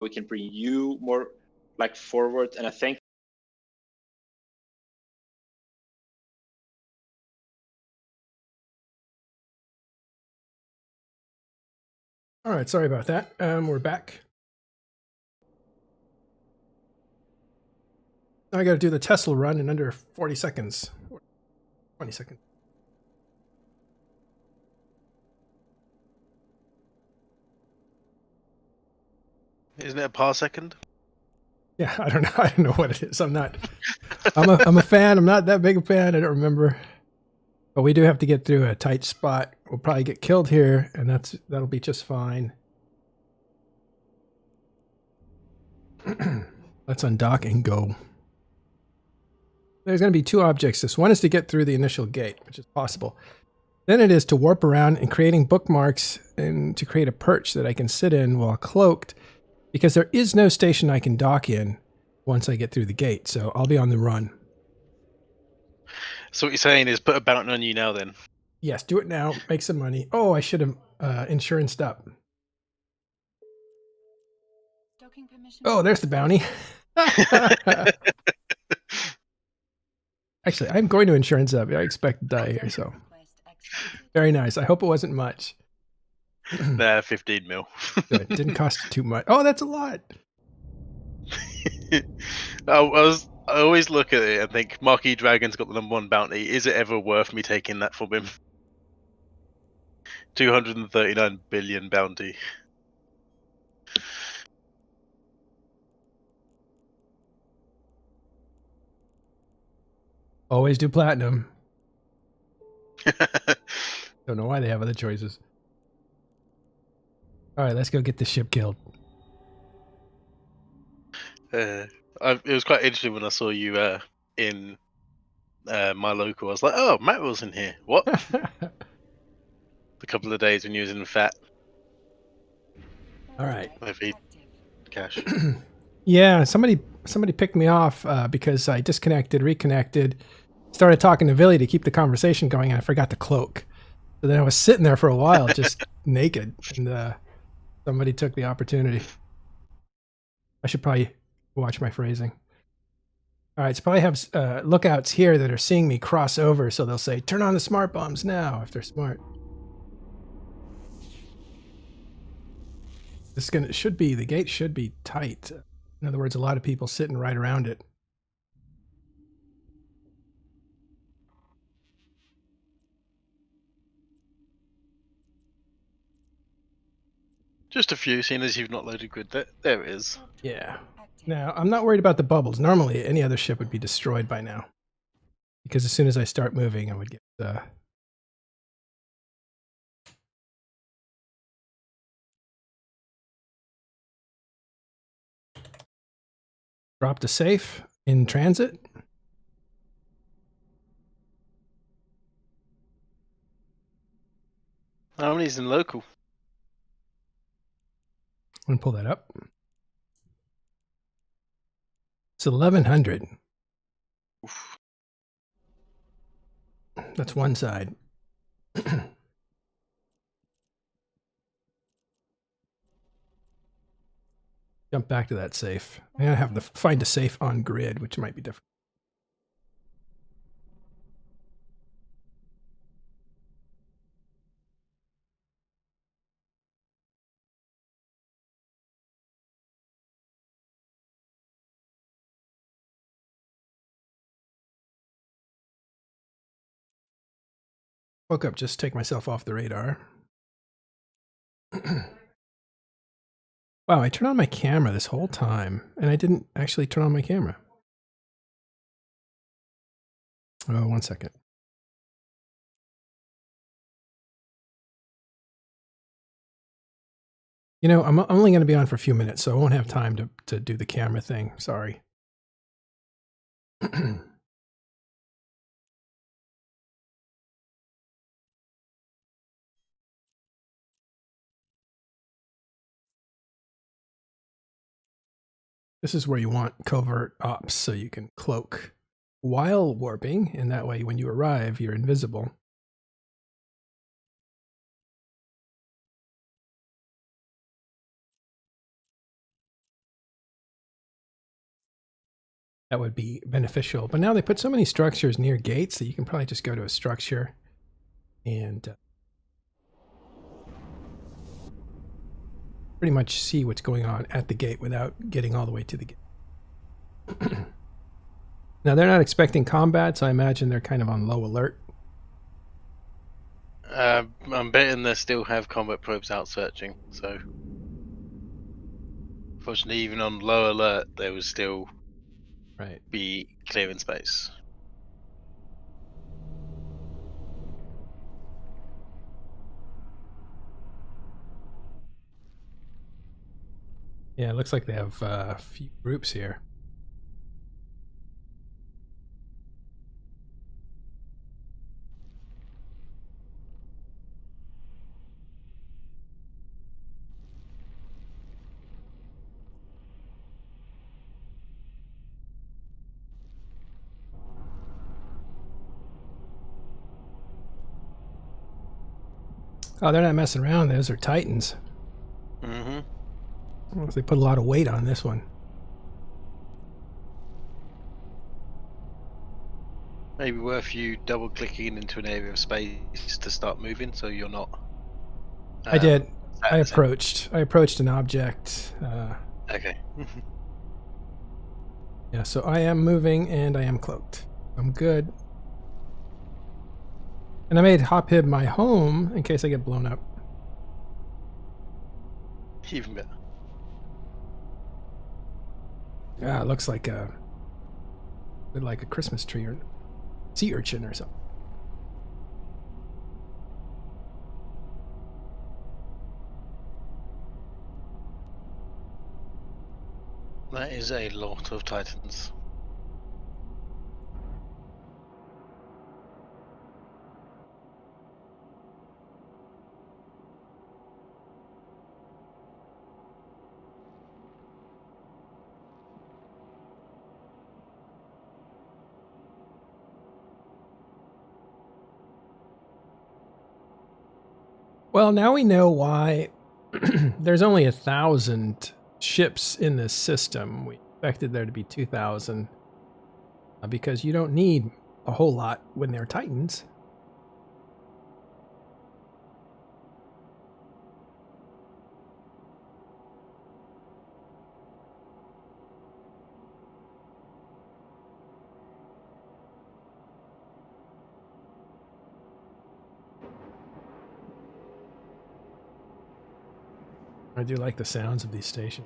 we can bring you more like forward. And I think all right, sorry about that. We're back. Now I got to do the Tesla run in under 40 seconds. 20 seconds. Isn't it a parsecond? Yeah, I don't know. I don't know what it is. I'm not. I'm a fan. I'm not that big a fan. I don't remember. But we do have to get through a tight spot. We'll probably get killed here, and that'll be just fine. Let's undock and go. There's going to be two objects. One is to get through the initial gate, which is possible. Then it is to warp around and creating bookmarks and to create a perch that I can sit in while cloaked, because there is no station I can dock in once I get through the gate. So I'll be on the run. So what you're saying is put a bounty on you now then? Yes, do it now. Make some money. Oh, I should have insuranced up. Oh, there's the bounty. Actually, I'm going to insurance up. I expect to die here, so. Very nice. I hope it wasn't much. Nah, 15 mil. Good. Didn't cost too much. Oh, that's a lot. I always look at it and think, Marquis Dragon's got the #1 bounty. Is it ever worth me taking that from him? 239 billion bounty. Always do platinum. Don't know why they have other choices. All right, let's go get the ship killed. It was quite interesting when I saw you in my local. I was like, oh, Matt was in here. What? A couple of days when you was in Fat. All right. Maybe cash. Yeah, somebody picked me off because I disconnected, reconnected, started talking to Villy to keep the conversation going, and I forgot the cloak. So then I was sitting there for a while just naked, and somebody took the opportunity. I should probably watch my phrasing. All right, so probably have lookouts here that are seeing me cross over, so they'll say, turn on the smart bombs now, if they're smart. The gate should be tight. In other words, a lot of people sitting right around it. Just a few, seeing as you've not loaded grid. There it is. Yeah. Now, I'm not worried about the bubbles. Normally, any other ship would be destroyed by now. Because as soon as I start moving, I would get... dropped a safe in transit. How many's in local? I'm going to pull that up. It's 1,100. Oof. That's one side. Jump back to that safe. I'm going to have to find a safe on grid, which might be different. Woke up, just take myself off the radar. Wow, I turned on my camera this whole time, and I didn't actually turn on my camera. Oh, 1 second. You know, I'm only going to be on for a few minutes, so I won't have time to do the camera thing. Sorry. This is where you want covert ops, so you can cloak while warping, and that way when you arrive, you're invisible. that would be beneficial. But now they put so many structures near gates that you can probably just go to a structure and pretty much see what's going on at the gate without getting all the way to the gate. Now, they're not expecting combat, so I imagine they're kind of on low alert. I'm betting they still have combat probes out searching, so fortunately, even on low alert, they would still be clearing space. Yeah, it looks like they have a few groups here. Oh, they're not messing around. Those are Titans. Mm-hmm. They put a lot of weight on this one. Maybe worth you double-clicking into an area of space to start moving, so you're not. I did. I approached an object. Okay. Yeah, so I am moving and I am cloaked. I'm good. And I made Hophib my home in case I get blown up. Even better. Yeah, it looks like a Christmas tree or sea urchin or something. That is a lot of Titans. Well, now we know why there's only 1,000 ships in this system. We expected there to be 2,000 because you don't need a whole lot when they're Titans. I do like the sounds of these stations.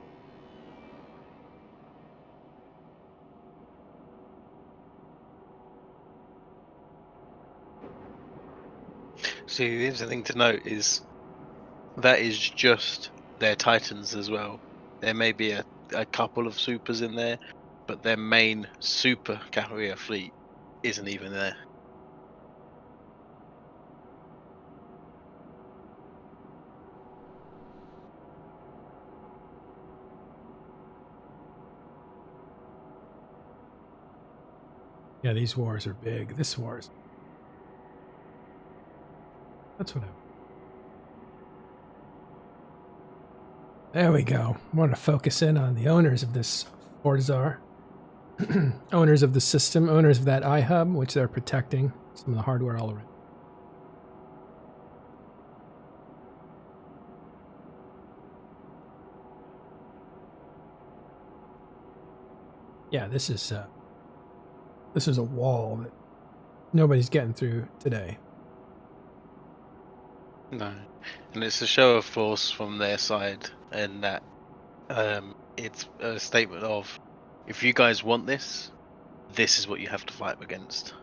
See, the interesting thing to note is that is just their Titans as well. There may be a couple of supers in there, but their main super carrier fleet isn't even there. Yeah, these wars are big. This war's... That's what I... There we go. I want to focus in on the owners of this Fortizar. Owners of the system, owners of that iHub, which they're protecting some of the hardware all around. Yeah, this is a wall that nobody's getting through today. No, and it's a show of force from their side, and that it's a statement of, if you guys want this, this is what you have to fight against.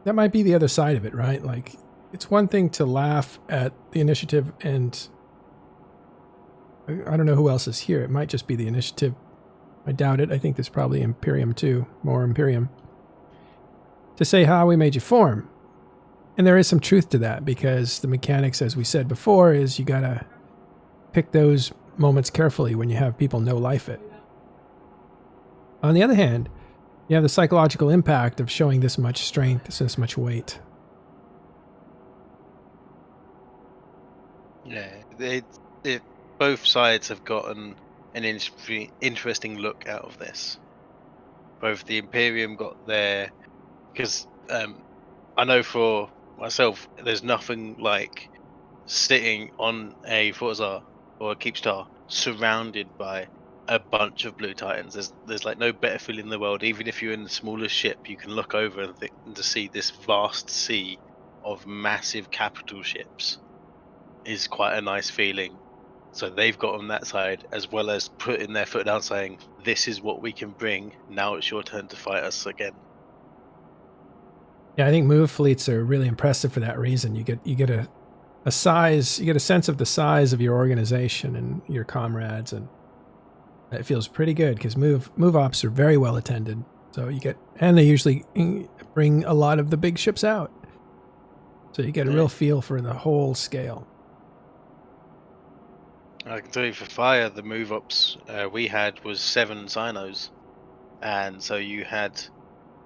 That might be the other side of it, right? Like, it's one thing to laugh at the initiative, and I don't know who else is here. It might just be the initiative. I doubt it. I think there's probably Imperium too, more Imperium. To say how we made you form. And there is some truth to that, because the mechanics, as we said before, is you gotta pick those moments carefully when you have people no life it. On the other hand, you have the psychological impact of showing this much strength, this much weight. Yeah, both sides have gotten an interesting look out of this. Both the Imperium got their, because I know for myself, there's nothing like sitting on a Forza or a Keepstar surrounded by a bunch of blue titans. There's like no better feeling in the world. Even if you're in the smallest ship, you can look over and to see this vast sea of massive capital ships is quite a nice feeling. So they've got on that side, as well as putting their foot down, saying, "This is what we can bring. Now it's your turn to fight us again." Yeah, I think move fleets are really impressive for that reason. You get a size, you get a sense of the size of your organization and your comrades, and it feels pretty good because move ops are very well attended. So you get, and they usually bring a lot of the big ships out, so you get a real feel for the whole scale. I can tell you for fire, the move ups we had was 7 Sinos, and so you had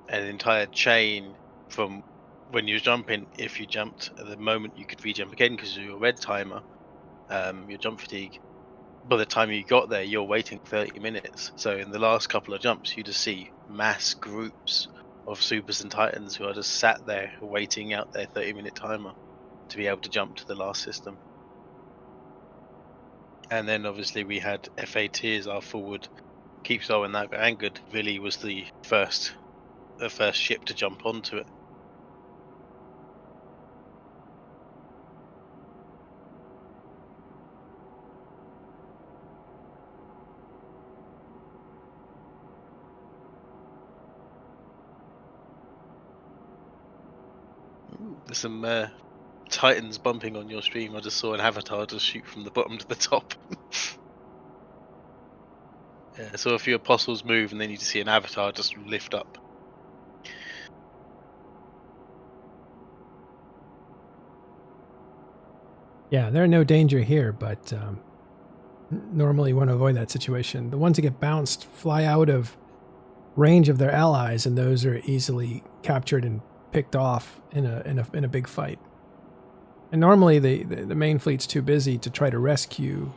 an entire chain from when you were jumping. If you jumped at the moment, you could re-jump again because of your red timer, your jump fatigue. By the time you got there, you're waiting 30 minutes. So in the last couple of jumps, you just see mass groups of supers and titans who are just sat there waiting out their 30-minute timer to be able to jump to the last system. And then obviously we had FAT as our forward Keepstar. When that got angered, Villy was the first ship to jump onto it. Ooh, there's some titans bumping on your stream. I just saw an avatar just shoot from the bottom to the top. Yeah, I saw a few apostles move, and then you just see an avatar just lift up. Yeah, they're no danger here, but normally you want to avoid that situation. The ones that get bounced fly out of range of their allies, and those are easily captured and picked off in a big fight. And normally the main fleet's too busy to try to rescue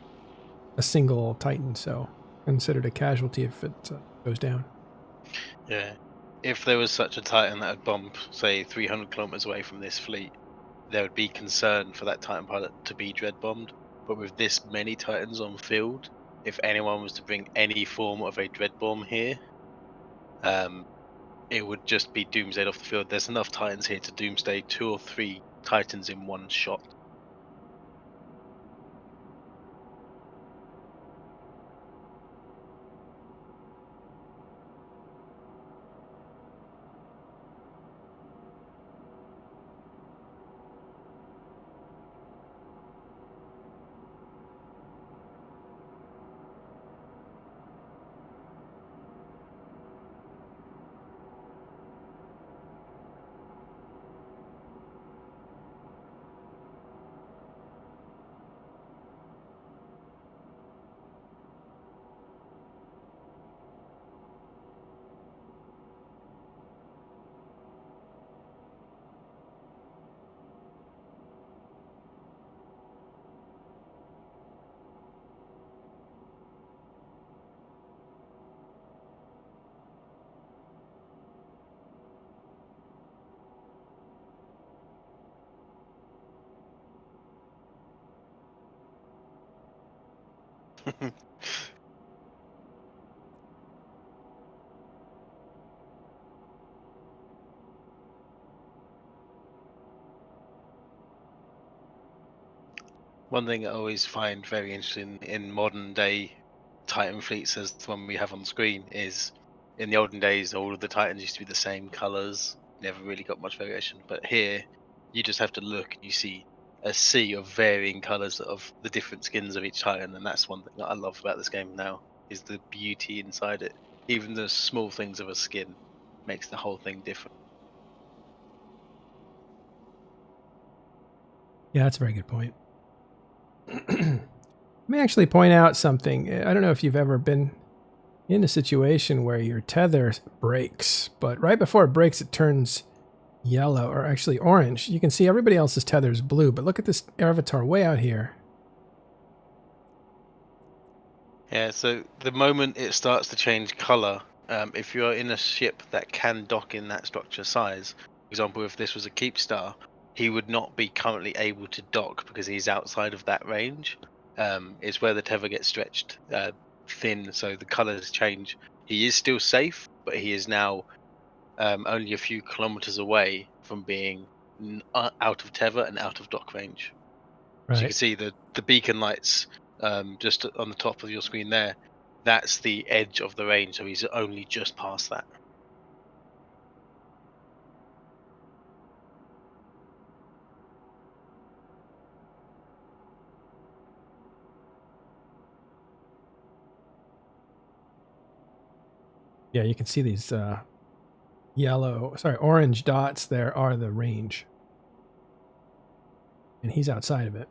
a single Titan, so considered a casualty if it goes down. Yeah, if there was such a Titan that had bombed, say 300 kilometers away from this fleet, there would be concern for that Titan pilot to be dread bombed. But with this many Titans on field, if anyone was to bring any form of a dread bomb here, it would just be doomsday off the field. There's enough Titans here to doomsday 2 or 3 Titans in one shot. One thing I always find very interesting in modern day Titan fleets, as the one we have on screen, is in the olden days, all of the Titans used to be the same colors, never really got much variation. But here, you just have to look and you see a sea of varying colors of the different skins of each Titan. And that's one thing that I love about this game now, is the beauty inside it. Even the small things of a skin makes the whole thing different. Yeah, that's a very good point. Let me actually point out something. I don't know if you've ever been in a situation where your tether breaks, but right before it breaks, it turns yellow, or actually orange. You can see everybody else's tether is blue, but look at this avatar way out here. Yeah, so the moment it starts to change color, if you're in a ship that can dock in that structure size, for example, if this was a keep star, he would not be currently able to dock because he's outside of that range. It's where the tether gets stretched thin, so the colors change. He is still safe, but he is now only a few kilometers away from being out of tether and out of dock range. So you can Right. see the beacon lights just on the top of your screen there. That's the edge of the range, so he's only just past that. Yeah, you can see these orange dots there are the range. And he's outside of it.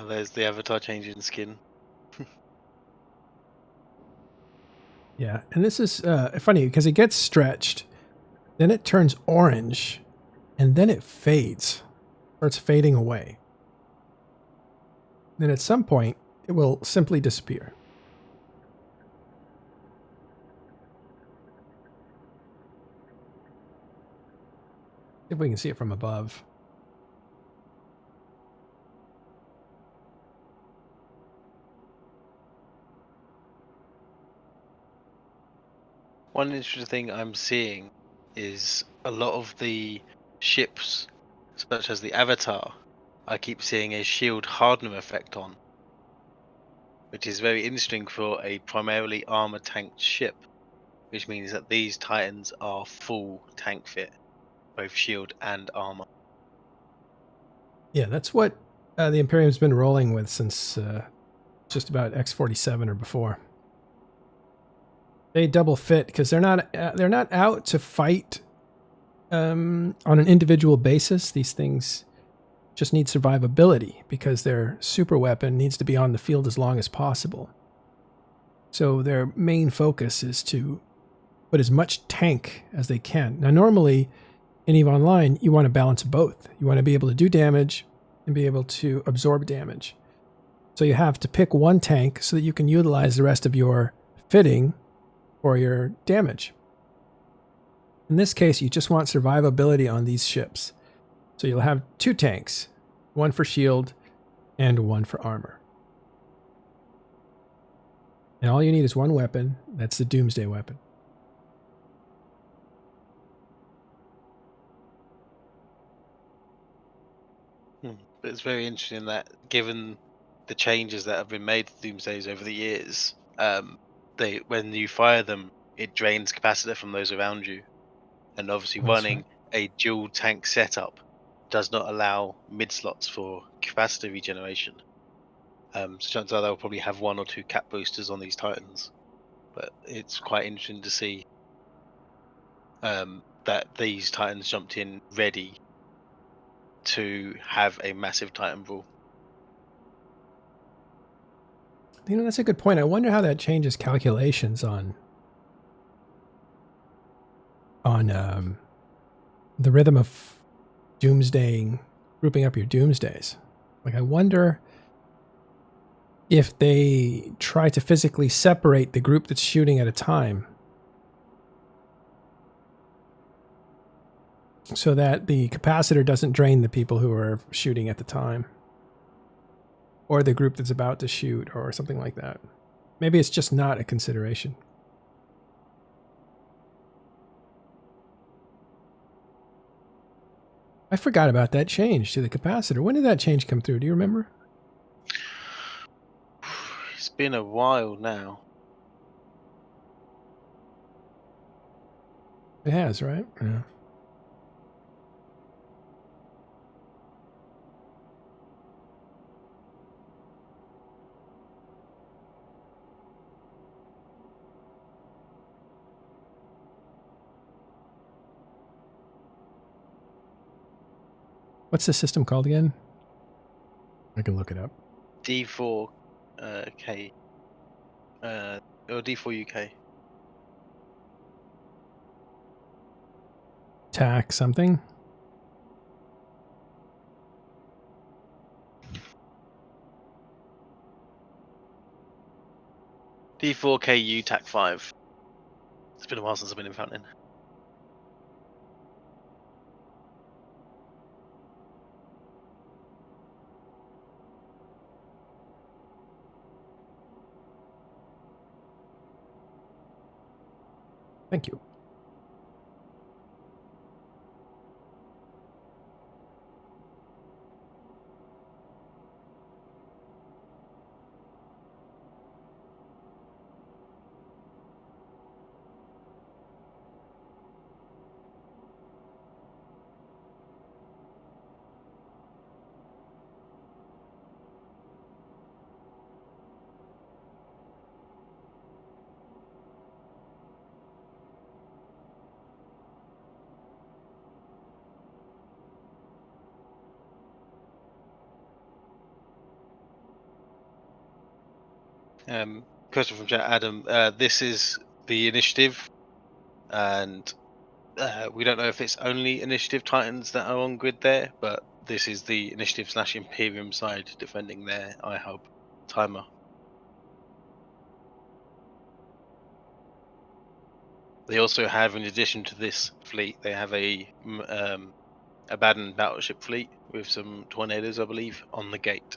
There's the avatar changing skin. Yeah, and this is funny because it gets stretched, then it turns orange, and then it fades, starts fading away. Then at some point, it will simply disappear. See if we can see it from above. One interesting thing I'm seeing is a lot of the ships, such as the Avatar, I keep seeing a shield hardener effect on, which is very interesting for a primarily armor tanked ship, which means that these Titans are full tank fit, both shield and armor. Yeah, that's what the Imperium's been rolling with since just about X-47 or before. They double fit because they're not out to fight on an individual basis. These things just need survivability because their super weapon needs to be on the field as long as possible. So their main focus is to put as much tank as they can. Now, normally in EVE Online, you want to balance both. You want to be able to do damage and be able to absorb damage. So you have to pick one tank so that you can utilize the rest of your fitting for your damage. In this case, you just want survivability on these ships. So you'll have two tanks, one for shield and one for armor. And all you need is one weapon. That's the Doomsday weapon. But it's very interesting that given the changes that have been made to Doomsdays over the years, when you fire them, it drains capacitor from those around you. And obviously That's running a dual tank setup does not allow mid slots for capacitor regeneration. So chances are they'll probably have one or two cap boosters on these Titans. But it's quite interesting to see that these Titans jumped in ready to have a massive Titan brawl. You know, that's a good point. I wonder how that changes calculations on the rhythm of doomsdaying, grouping up your doomsdays. Like, I wonder if they try to physically separate the group that's shooting at a time so that the capacitor doesn't drain the people who are shooting at the time, or the group that's about to shoot, or something like that. Maybe it's just not a consideration. I forgot about that change to the capacitor. When did that change come through? Do you remember? It's been a while now. It has, right? Yeah. What's the system called again? I can look it up. D4 K or D4 UK. TAC something? D4KU TAC 5. It's been a while since I've been in Fountain. Thank you. Question from chat, Adam. This is the initiative, and we don't know if it's only initiative Titans that are on grid there, but this is the initiative / Imperium side defending their iHub timer. They also have, in addition to this fleet, they have a abandoned battleship fleet with some tornadoes, I believe, on the gate.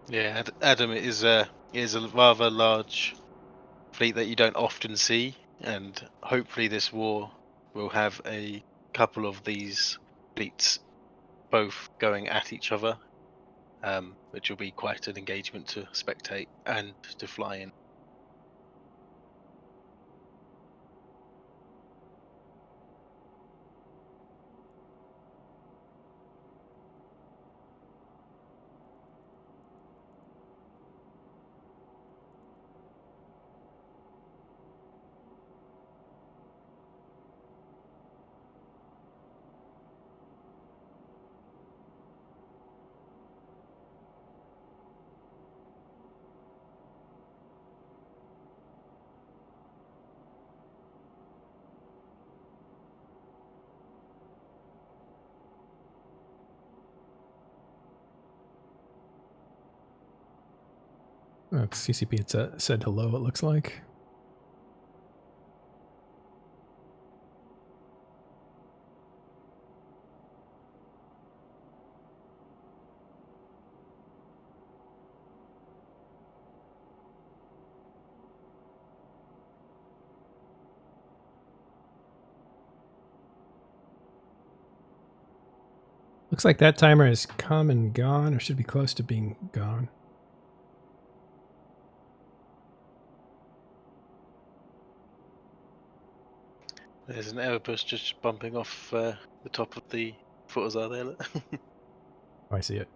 Yeah, Adam, it is a rather large fleet that you don't often see, and hopefully this war will have a couple of these fleets both going at each other, which will be quite an engagement to spectate and to fly in. Oh, CCP had said hello, it looks like. Looks like that timer has come and gone, or should be close to being gone. There's an Erebus just bumping off the top of the footers are there. Look. Oh, I see it.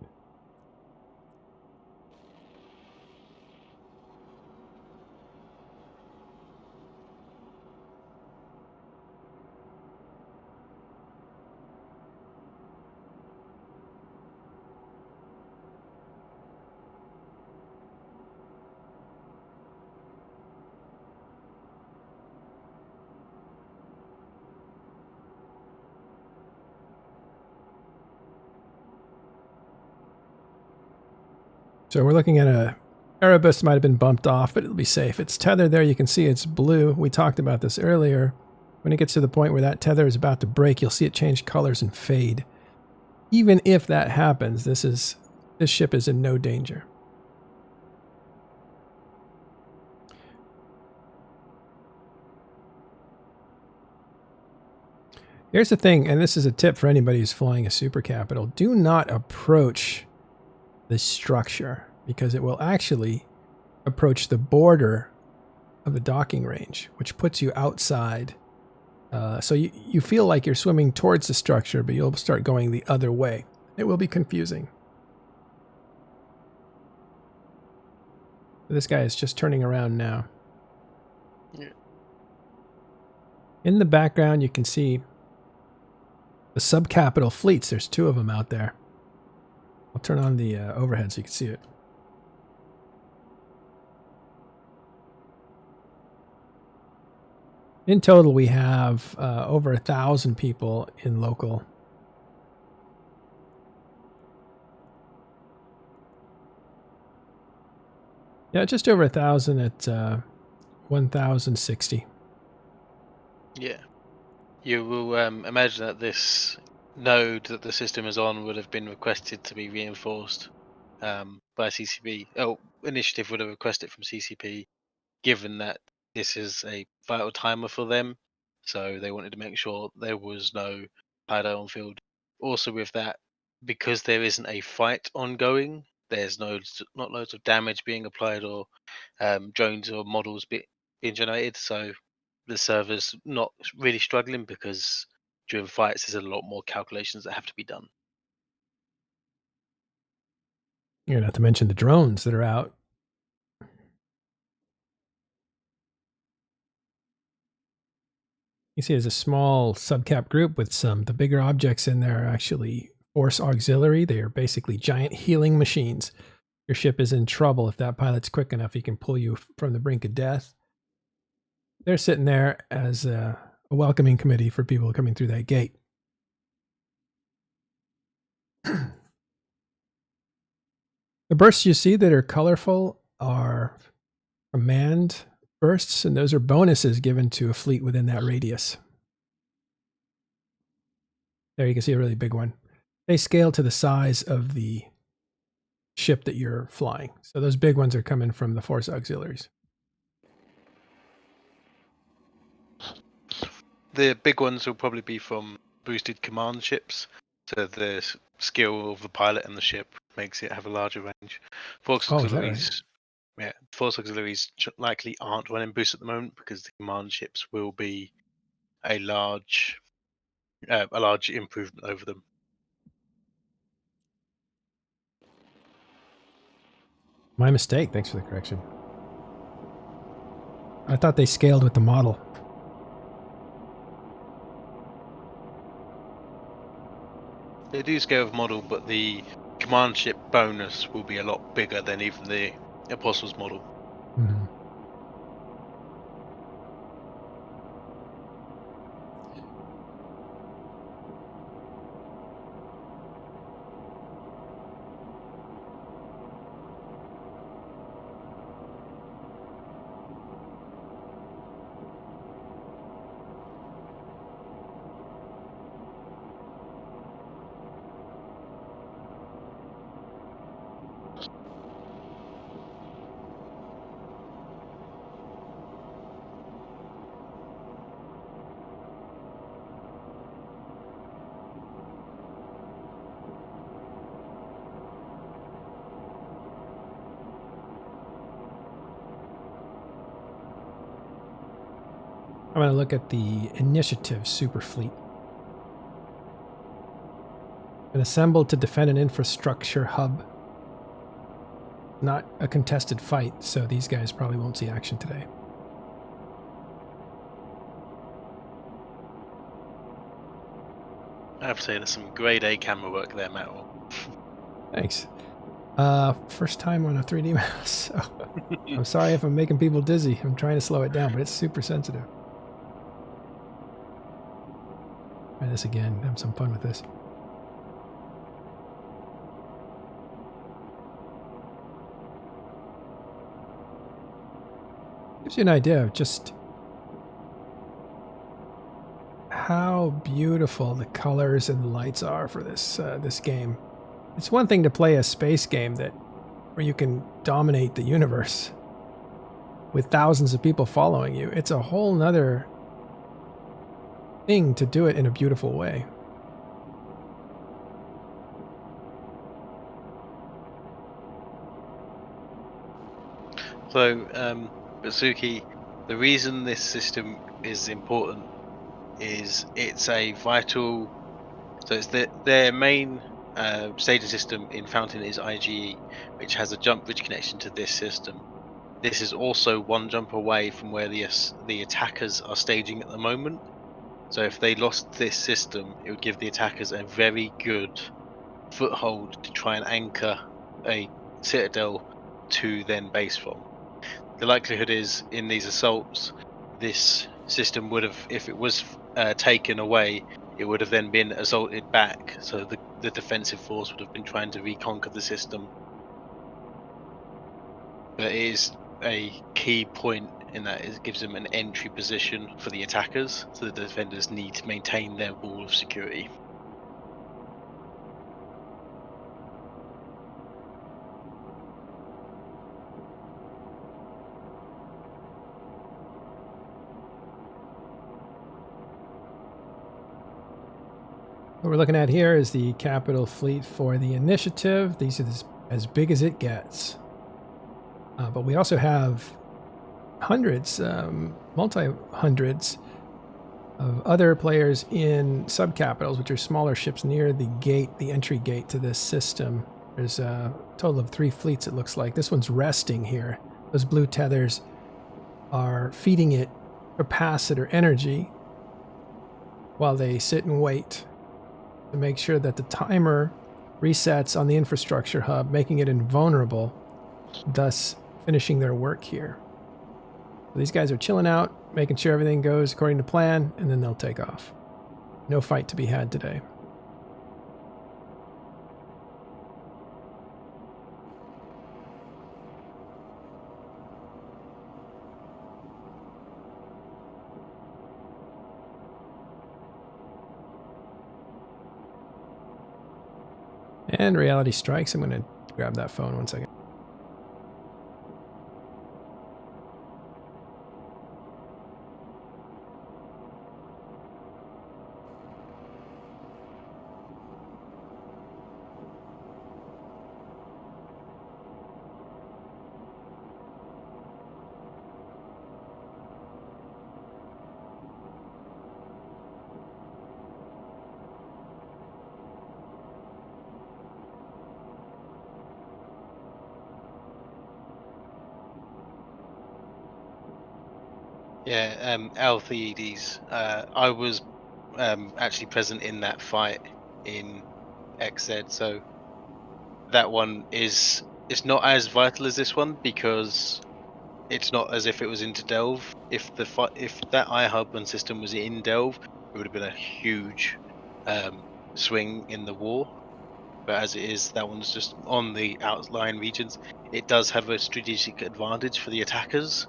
So we're looking at a Erebus might have been bumped off, but it'll be safe. It's tethered there. You can see it's blue. We talked about this earlier. When it gets to the point where that tether is about to break, you'll see it change colors and fade. Even if that happens, this ship is in no danger. Here's the thing, and this is a tip for anybody who's flying a Super Capital. Do not approach the structure, because it will actually approach the border of the docking range, which puts you outside. So you feel like you're swimming towards the structure, but you'll start going the other way. It will be confusing. This guy is just turning around now. Yeah. In the background, you can see the subcapital fleets. There's 2 of them out there. I'll turn on the overhead so you can see it. In total, we have over 1,000 people in local. Yeah, just over 1,000 at 1,060. Yeah. You will imagine that this node that the system is on would have been requested to be reinforced by CCP. Oh, initiative would have requested from CCP, given that this is a vital timer for them. So they wanted to make sure there was no hideout on field. Also, with that, because there isn't a fight ongoing, there's not loads of damage being applied or drones or models being generated. So the server's not really struggling because during fights there's a lot more calculations that have to be done. Yeah, not to mention the drones that are out. You see there's a small subcap group with the bigger objects in there are actually force auxiliary. They are basically giant healing machines. Your ship is in trouble. If that pilot's quick enough, he can pull you from the brink of death. They're sitting there as a welcoming committee for people coming through that gate. The bursts you see that are colorful are command bursts, and those are bonuses given to a fleet within that radius. There you can see a really big one. They scale to the size of the ship that you're flying. So those big ones are coming from the force auxiliaries. The big ones will probably be from boosted command ships. So the skill of the pilot and the ship makes it have a larger range. Force Oh, is that auxiliaries, yeah, force auxiliaries likely aren't running boost at the moment because the command ships will be a large improvement over them. My mistake. Thanks for the correction. I thought they scaled with the model. They do scale with model, but the command ship bonus will be a lot bigger than even the Apostles model. Mm-hmm. I'm going to look at the initiative super fleet. Been assembled to defend an infrastructure hub. Not a contested fight, so these guys probably won't see action today. I have to say, there's some grade A camera work there, Matt. Thanks. First time on a 3D mouse. So I'm sorry if I'm making people dizzy. I'm trying to slow it down, but it's super sensitive. Try this again. Have some fun with this. Gives you an idea of just how beautiful the colors and the lights are for this game. It's one thing to play a space game where you can dominate the universe with thousands of people following you. It's a whole nother thing to do it in a beautiful way. So, Batsuki, the reason this system is important is it's a vital. So it's their main staging system in Fountain is IGE, which has a jump bridge connection to this system. this is also one jump away from where the attackers are staging at the moment. So if they lost this system, it would give the attackers a very good foothold to try and anchor a citadel to then base from. The likelihood is in these assaults, this system would have, if it was taken away, it would have then been assaulted back. So the defensive force would have been trying to reconquer the system. But it is a key point in that it gives them an entry position for the attackers, so the defenders need to maintain their wall of security. What we're looking at here is the capital fleet for the initiative. These are as big as it gets. But we also have hundreds, multi-hundreds of other players in subcapitals, which are smaller ships near the gate, the entry gate to this system. There's a total of 3 fleets, it looks like. This one's resting here. Those blue tethers are feeding it capacitor energy while they sit and wait to make sure that the timer resets on the infrastructure hub, making it invulnerable, thus finishing their work here. So these guys are chilling out, making sure everything goes according to plan, and then they'll take off. No fight to be had today. And reality strikes. I'm going to grab that phone 1 second. Yeah, Altheides. I was actually present in that fight in XZ, so that one is, it's not as vital as this one because it's not as if it was into Delve. If that iHub and system was in Delve, it would have been a huge swing in the war. But as it is, that one's just on the outlying regions. It does have a strategic advantage for the attackers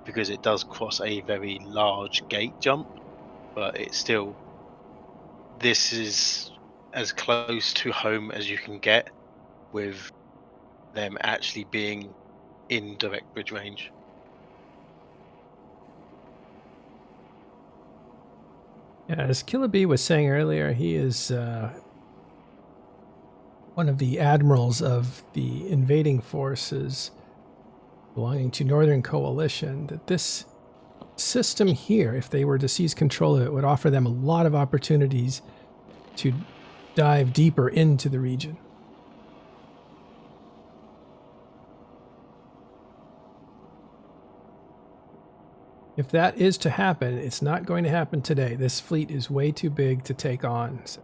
because it does cross a very large gate jump, but it's still, this is as close to home as you can get with them actually being in direct bridge range. Yeah, as Killer B was saying earlier, he is one of the admirals of the invading forces belonging to Northern Coalition. That this system here, if they were to seize control of it, would offer them a lot of opportunities to dive deeper into the region. If that is to happen, it's not going to happen today. This fleet is way too big to take on. So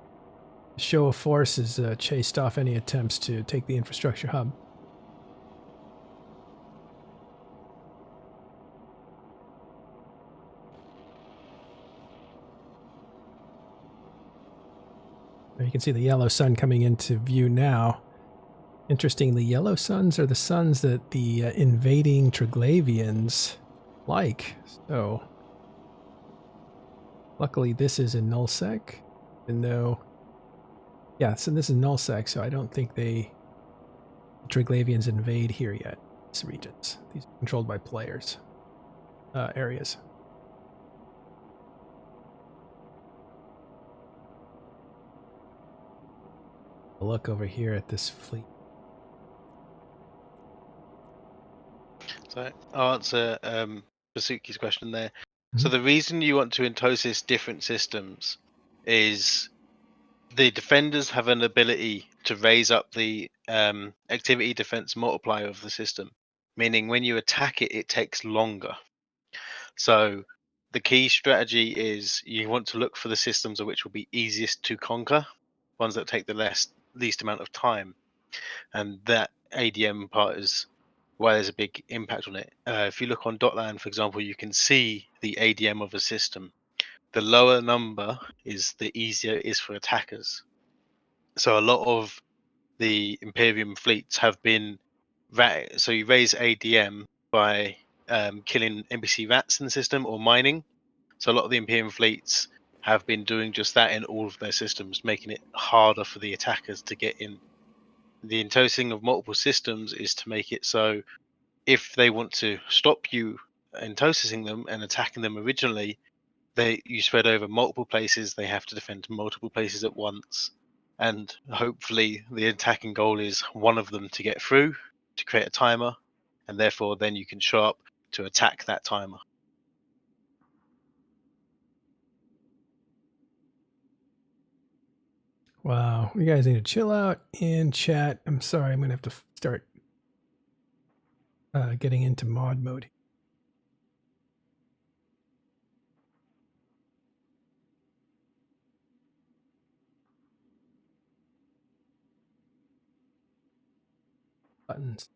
the show of force has chased off any attempts to take the infrastructure hub. There you can see the yellow sun coming into view now. Interestingly, yellow suns are the suns that the invading Triglavians like. So, luckily this is in nullsec, even though, yeah, so this is nullsec, so I don't think the Triglavians invade here yet. These regions, these are controlled by players, areas. A look over here at this fleet. So I'll answer Basuki's question there. So the reason you want to entosis different systems is the defenders have an ability to raise up the activity defense multiplier of the system. meaning when you attack it, it takes longer. So the key strategy is you want to look for the systems of which will be easiest to conquer, ones that take the least amount of time, and that ADM part is why there's a big impact on it. If you look on Dotland, for example, you can see the ADM of a system. The lower number is the easier it is for attackers. So a lot of the Imperium fleets have been so you raise ADM by killing NPC rats in the system or mining. So a lot of the Imperium fleets have been doing just that in all of their systems, making it harder for the attackers to get in. The entoasing of multiple systems is to make it so if they want to stop you entoasing them and attacking them originally, you spread over multiple places. They have to defend multiple places at once, and hopefully the attacking goal is one of them to get through to create a timer, and therefore then you can show up to attack that timer. Wow, you guys need to chill out in chat. I'm sorry, I'm gonna have to start getting into mod mode. Buttons.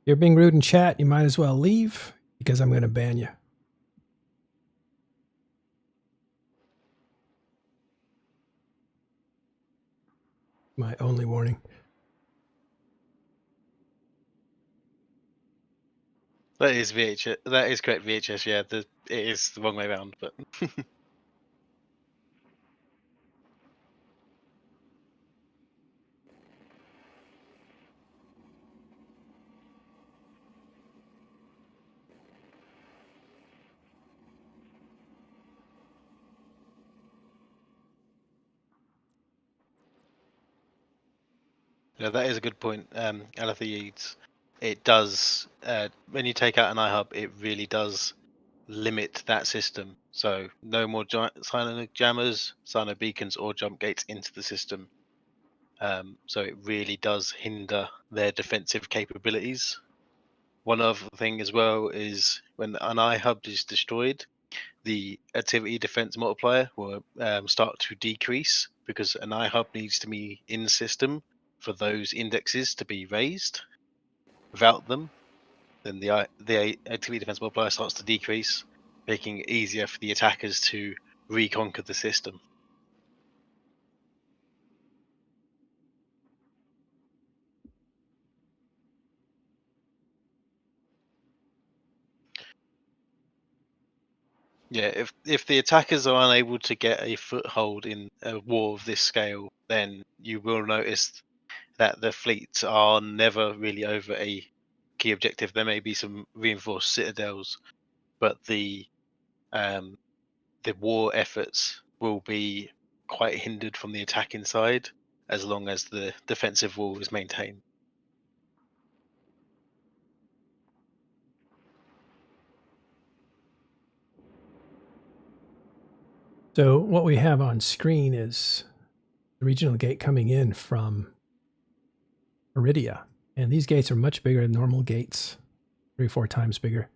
You're being rude in chat. You might as well leave because I'm going to ban you. My only warning. That is VHS. That is correct VHS. Yeah, it is the wrong way around, but. Yeah, that is a good point, Alatha Yeats. It does, when you take out an iHub, it really does limit that system. So no more silent jammers, silent beacons, or jump gates into the system. So it really does hinder their defensive capabilities. One other thing as well is when an iHub is destroyed, the activity defense multiplier will start to decrease because an iHub needs to be in system for those indexes to be raised. Without them, then the activity defense multiplier starts to decrease, making it easier for the attackers to reconquer the system. Yeah, if the attackers are unable to get a foothold in a war of this scale, then you will notice that the fleets are never really over a key objective. There may be some reinforced citadels, but the war efforts will be quite hindered from the attacking side as long as the defensive wall is maintained. So what we have on screen is the regional gate coming in from Iridia. And these gates are much bigger than normal gates, 3 or 4 times bigger.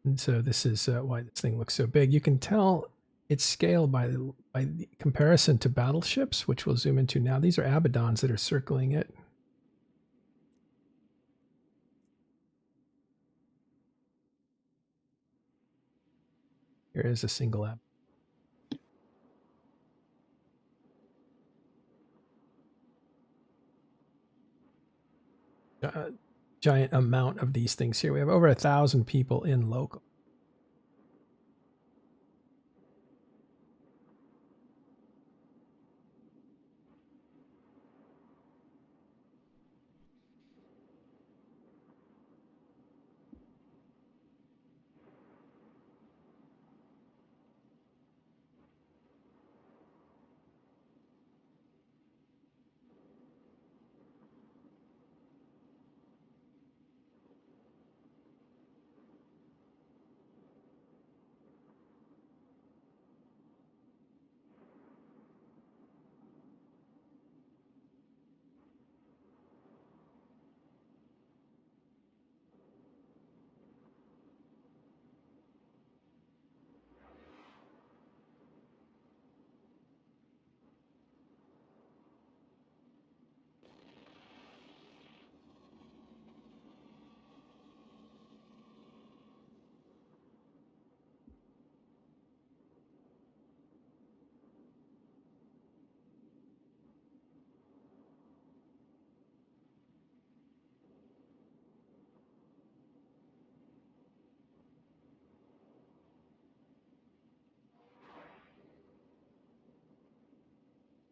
And so this is why this thing looks so big. You can tell it's scaled by the comparison to battleships, which we'll zoom into now. These are Abaddons that are circling it. Here is a single Abaddon. Giant amount of these things here. We have over 1,000 people in local.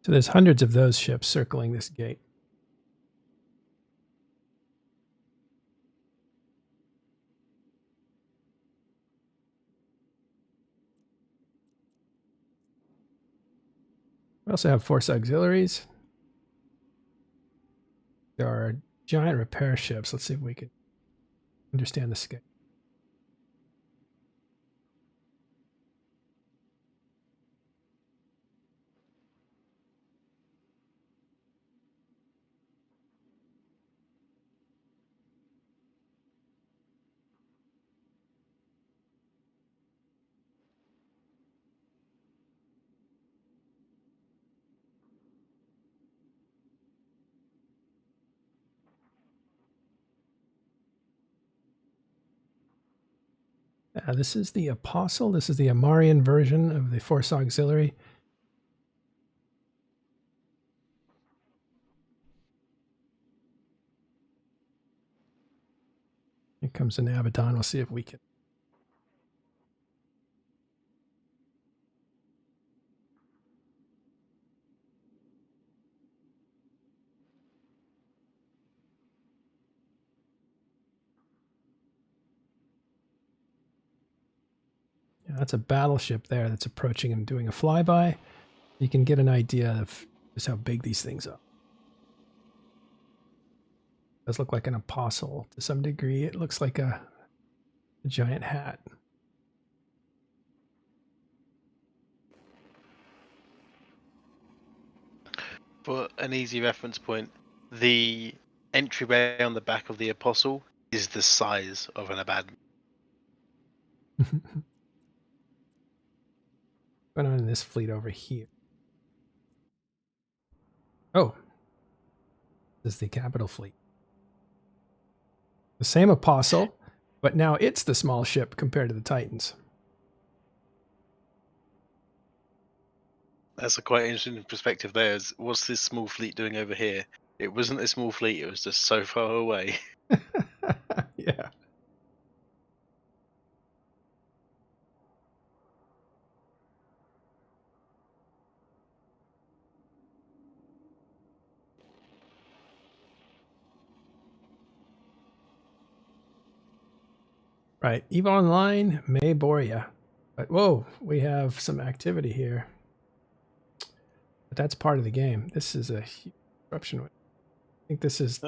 So there's hundreds of those ships circling this gate. We also have force auxiliaries. There are giant repair ships. Let's see if we can understand the scale. This is the Apostle. This is the Amarian version of the Force Auxiliary. Here comes an Abaddon. We'll see if we can. Yeah, that's a battleship there that's approaching and doing a flyby. You can get an idea of just how big these things are. It does look like an Apostle to some degree. It looks like a giant hat. For an easy reference point, the entryway on the back of the Apostle is the size of an Abaddon. Going on in this fleet over here. Oh, this is the capital fleet. The same Apostle, but now it's the small ship compared to the Titans. That's a quite interesting perspective there. Is what's this small fleet doing over here? It wasn't a small fleet, it was just so far away. Yeah. Right. EVE Online may bore you. But whoa, we have some activity here. But that's part of the game. This is a huge eruption. I think this is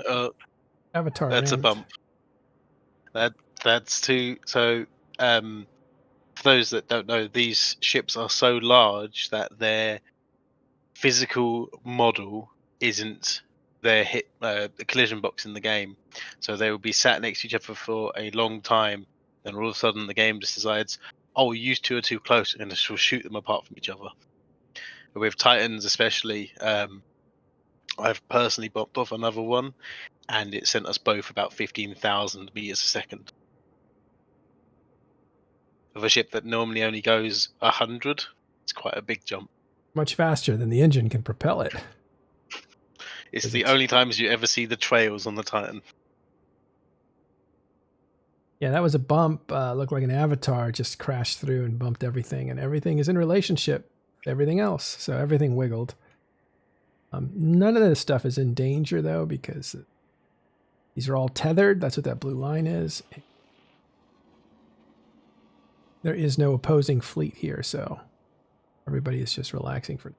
Avatar. That's ranked. a bump. That's too. So, for those that don't know, these ships are so large that their physical model isn't their the collision box in the game. So they will be sat next to each other for a long time. Then all of a sudden, the game just decides, "Oh, you two are too close," and just will shoot them apart from each other. With Titans, especially, I've personally bopped off another one, and it sent us both about 15,000 meters a second. Of a ship that normally only goes 100, it's quite a big jump. Much faster than the engine can propel it. It's Is the it- only times you ever see the trails on the Titan. Yeah, that was a bump. Looked like an Avatar just crashed through and bumped everything, and everything is in relationship to everything else. So everything wiggled. None of this stuff is in danger though, because these are all tethered. That's what that blue line is. There is no opposing fleet here, so everybody is just relaxing for.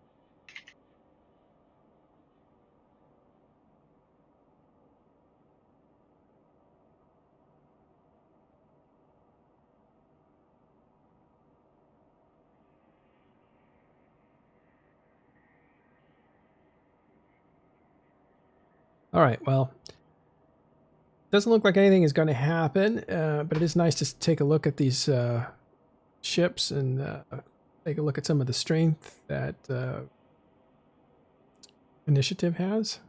All right, well, doesn't look like anything is going to happen, but it is nice to take a look at these ships and take a look at some of the strength that Initiative has.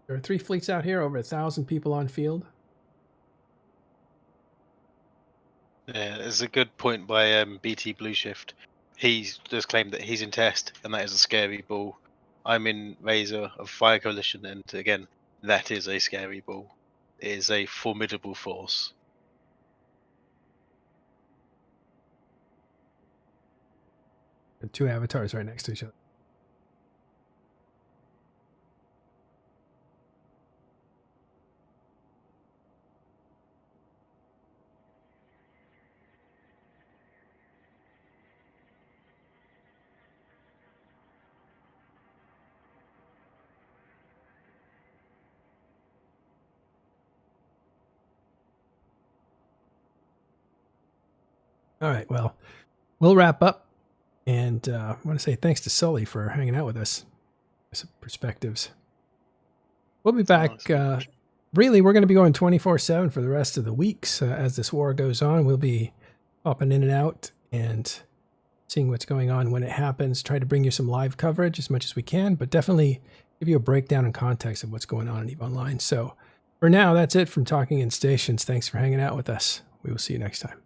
There are 3 fleets out here, over 1,000 people on field. Yeah, it's a good point by BT Blue Shift. He's just claimed that he's in test, and that is a scary ball. I'm in Razor of Fire Coalition, and again, that is a scary ball. It is a formidable force. two avatars right next to each other. All right, well, we'll wrap up. And I want to say thanks to Sully for hanging out with us. Some perspectives. We'll be back. Really, we're going to be going 24/7 for the rest of the weeks as this war goes on. We'll be popping in and out and seeing what's going on when it happens. Try to bring you some live coverage as much as we can, but definitely give you a breakdown and context of what's going on in EVE Online. So for now, that's it from Talking in Stations. Thanks for hanging out with us. We will see you next time.